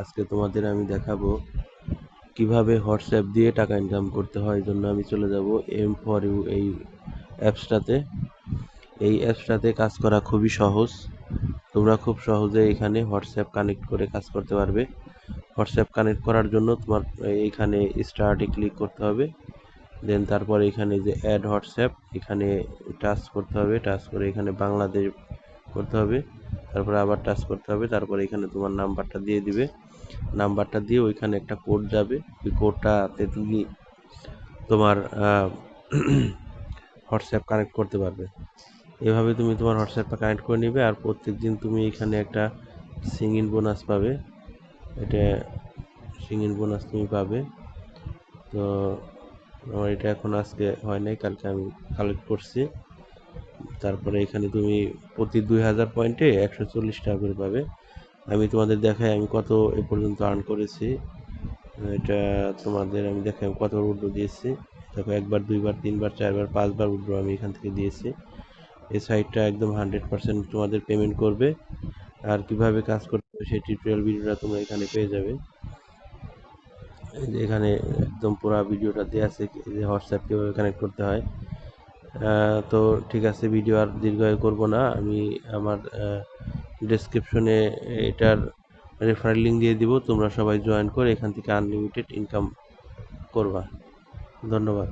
আজকে তোমাদের আমি দেখাবো কিভাবে হোয়াটসঅ্যাপ দিয়ে টাকা ইনকাম করতে হয়। এই জন্য আমি চলে যাব M4U এই অ্যাপসটাতে। এই অ্যাপসটাতে কাজ করা খুবই সহজ। তোমরা খুব সহজে এখানে হোয়াটসঅ্যাপ কানেক্ট করে কাজ করতে পারবে। হোয়াটসঅ্যাপ কানেক্ট করার জন্য তোমার এইখানে স্টার্টে ক্লিক করতে হবে। দেন তারপর এখানে যে অ্যাড হোয়াটসঅ্যাপ এখানে টাচ করতে হবে। টাচ করে এখানে বাংলাদেশ করতে হবে। তারপরে আবার টাচ করতে হবে। তারপরে এখানে তোমার নাম্বারটা দিয়ে দিবে। নাম্বারটা দিয়ে ওইখানে একটা কোড যাবে। ওই কোডটাতে তুমি তোমার হোয়াটসঅ্যাপ কানেক্ট করতে পারবে। এভাবে তুমি তোমার হোয়াটসঅ্যাপটা কানেক্ট করে নিবে। আর প্রত্যেকদিন তুমি এখানে একটা সিঙ্গিং বোনাস পাবে। এটা সিঙ্গিং বোনাস তুমি পাবে। তো আমার এটা এখন আজকে হয় নাই, কালকে আমি কালেক্ট করছি। তারপরে এখানে তুমি প্রতি 2000 পয়েন্টে 140 টাকা করে পাবে। আমি তোমাদের দেখাই আমি কত এ পর্যন্ত আর্ন করেছি। এটা তোমাদের আমি দেখাই কত উইথড্র দিয়েছি। দেখো, একবার, দুইবার, তিনবার, চারবার, পাঁচবার উইথড্র আমি এখান থেকে দিয়েছি। এই সাইটটা একদম 100% তোমাদের পেমেন্ট করবে। আর কিভাবে কাজ করতে হবে সেই টিউটোরিয়াল ভিডিওটা তোমরা এখানে পেয়ে যাবে। এখানে একদম পুরো ভিডিওটা দেওয়া আছে যে হোয়াটসঅ্যাপ কীভাবে কানেক্ট করতে হয়। তো ঠিক আছে, ভিডিও আর দীর্ঘায়ু করব না। আমি আমার ডেসক্রিপশনে এটার রেফারেল লিঙ্ক দিয়ে দিব। তোমরা সবাই জয়েন করে এখান থেকে আনলিমিটেড ইনকাম করবা। ধন্যবাদ।